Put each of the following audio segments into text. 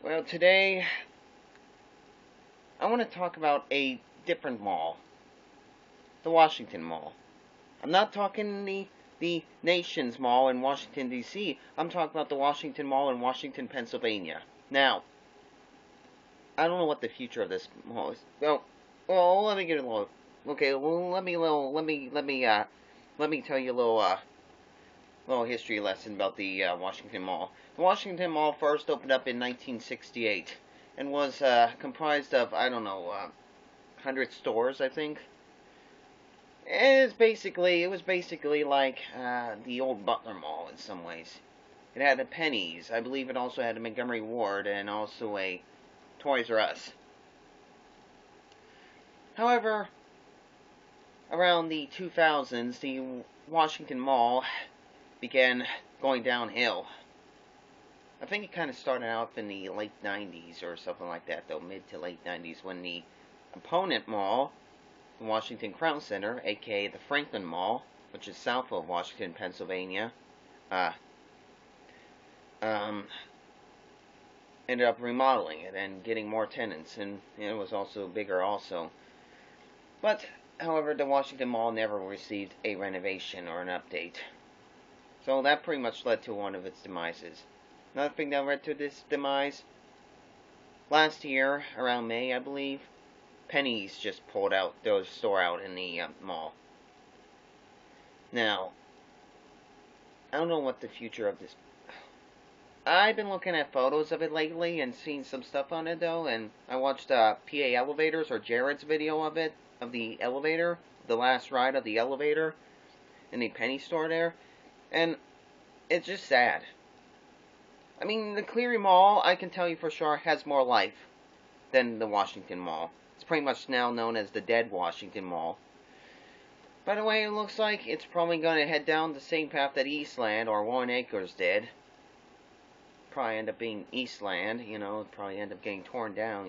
Well, today I want to talk about a different mall, the Washington Mall. I'm not talking the Nation's Mall in Washington, D.C. I'm talking about the Washington Mall in Washington, Pennsylvania. Now, I don't know what the future of this mall is. Well, let me get a little. Okay, well, let me tell you a little history lesson about the Washington Mall. The Washington Mall first opened up in 1968 and was comprised of, I don't know, 100 stores, I think. It was basically like the old Butler Mall in some ways. It had a Penney's. I believe it also had a Montgomery Ward and also a Toys R Us. However, around the 2000s, the Washington Mall began going downhill. I think it kind of started out in the late 90s or something like that, though, mid to late 90s, when the opponent mall, the Washington Crown Center, aka the Franklin Mall, which is south of Washington, Pennsylvania, ended up remodeling it and getting more tenants, and it was also bigger also. But, however, the Washington Mall never received a renovation or an update. So that pretty much led to one of its demises. Another thing that led to this demise, last year, around May, I believe, Penney's just pulled out their store out in the mall. Now, I don't know what the future of this. I've been looking at photos of it lately and seeing some stuff on it, though, and I watched PAelevators, or Jared's video of it, of the elevator, the last ride of the elevator in the Penny store there, and it's just sad. I mean, the Cleary Mall, I can tell you for sure, has more life than the Washington Mall. It's pretty much now known as the dead Washington Mall. By the way, it looks like it's probably going to head down the same path that Eastland or Warren Acres did. Probably end up being Eastland, probably end up getting torn down,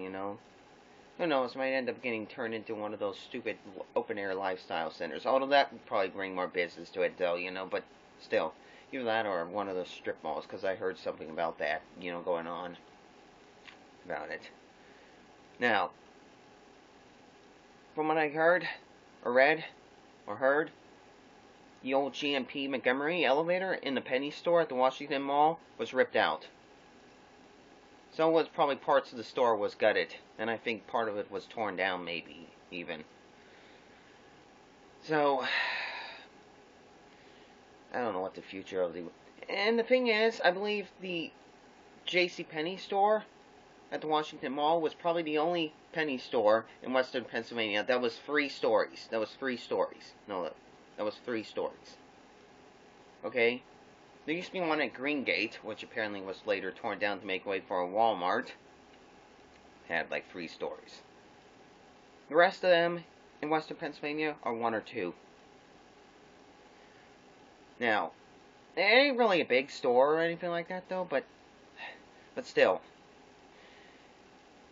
Who knows, might end up getting turned into one of those stupid open-air lifestyle centers. Although that would probably bring more business to it, though, but still. Either that or one of those strip malls, because I heard something about that, going on about it. Now, from what I heard, or read, or heard, the old GMP Montgomery elevator in the Penny store at the Washington Mall was ripped out. So was probably parts of the store was gutted, and I think part of it was torn down, maybe, even. So, I don't know what the future of the... And the thing is, I believe the JC Penney store at the Washington Mall was probably the only Penny store in Western Pennsylvania that was 3 stories. No, that was 3 stories. Okay? There used to be one at Greengate, which apparently was later torn down to make way for a Walmart. Had like 3 stories. The rest of them in Western Pennsylvania are 1 or 2. Now, it ain't really a big store or anything like that, though, but still.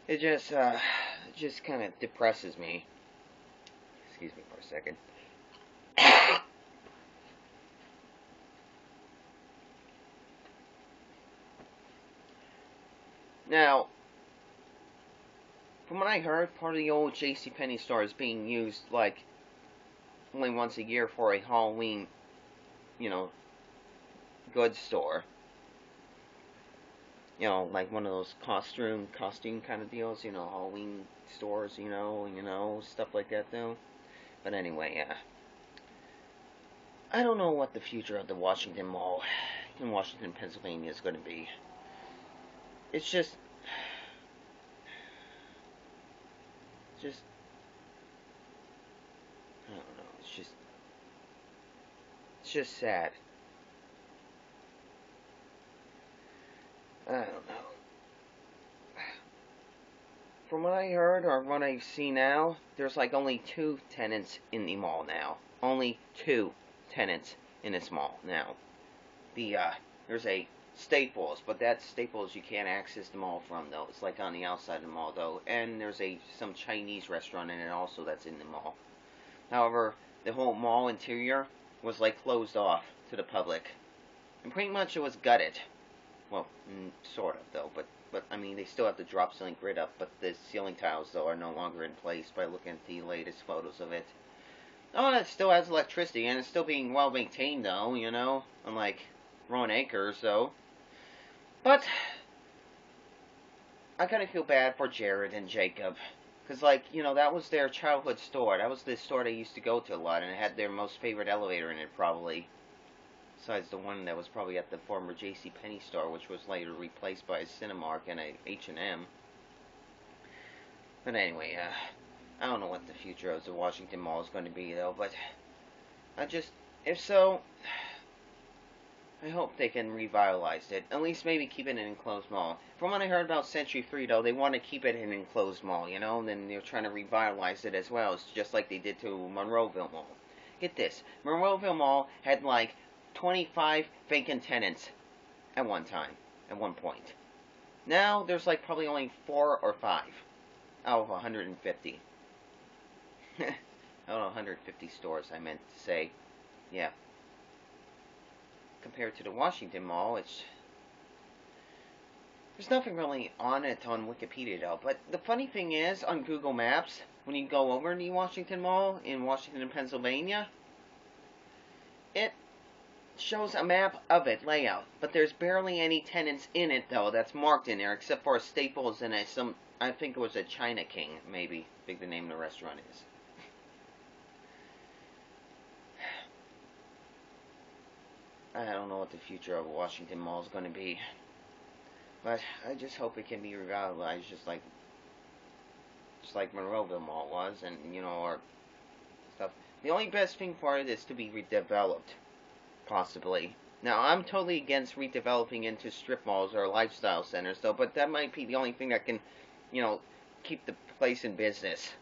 It just kind of depresses me. Excuse me for a second. Now, from what I heard, part of the old JC Penney store is being used, like, only once a year for a Halloween, goods store. Like one of those costume kind of deals, Halloween stores, stuff like that, though. But anyway, I don't know what the future of the Washington Mall in Washington, Pennsylvania is going to be. It's just, I don't know, it's just sad. I don't know. From what I heard, or what I see now, there's like only 2 tenants in the mall now. Only 2 tenants in this mall now. There's a Staples, but that Staples you can't access the mall from, though. It's like on the outside of the mall, though. And there's some Chinese restaurant in it also that's in the mall. However, the whole mall interior was like closed off to the public. And pretty much it was gutted. Well, sort of, though. But I mean, they still have the drop ceiling grid up, but the ceiling tiles, though, are no longer in place by looking at the latest photos of it. Oh, and it still has electricity, and it's still being well maintained, though, you know? Unlike Ron Acres, though. But I kind of feel bad for Jared and Jacob. Because, like, you know, that was their childhood store. That was the store they used to go to a lot, and it had their most favorite elevator in it, probably. Besides the one that was probably at the former JC Penney store, which was later replaced by a Cinemark and a H&M. But anyway, I don't know what the future of the Washington Mall is going to be, though, but if so, I hope they can revitalize it. At least maybe keep it an enclosed mall. From what I heard about Century 3, though, they want to keep it an enclosed mall, you know? And then they're trying to revitalize it as well. It's just like they did to Monroeville Mall. Get this. Monroeville Mall had, like, 25 vacant tenants at one time, at one point. Now, there's, like, probably only 4 or 5 out of 150. I don't know, 150 stores, I meant to say. Yeah. Compared to the Washington Mall, there's nothing really on it on Wikipedia, though. But the funny thing is, on Google Maps, when you go over the Washington Mall in Washington, Pennsylvania, it shows a map of it, layout. But there's barely any tenants in it, though, that's marked in there, except for Staples and I think it was a China King, maybe. I think the name of the restaurant is. I don't know what the future of Washington Mall is going to be. But I just hope it can be revitalized just like Monroeville Mall was, and, you know, or stuff. The only best thing for it is to be redeveloped, possibly. Now, I'm totally against redeveloping into strip malls or lifestyle centers, though, but that might be the only thing that can, you know, keep the place in business.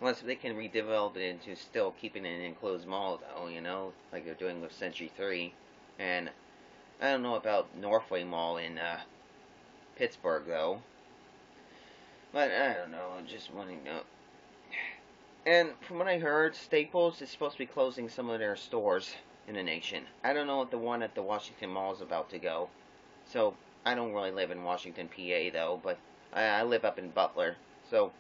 Unless they can redevelop it into still keeping it an enclosed mall, though, you know, like they're doing with Century 3. And I don't know about Northway Mall in Pittsburgh, though. But I don't know, I'm just wanting to know. And from what I heard, Staples is supposed to be closing some of their stores in the nation. I don't know if the one at the Washington Mall is about to go. So, I don't really live in Washington, PA, though, but I live up in Butler. So,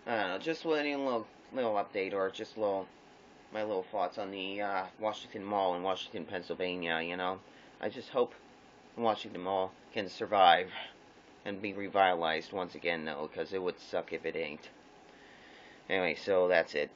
I don't know, just a little update, or just my little thoughts on the Washington Mall in Washington, Pennsylvania, you know. I just hope Washington Mall can survive and be revitalized once again, though, because it would suck if it ain't. Anyway, so that's it.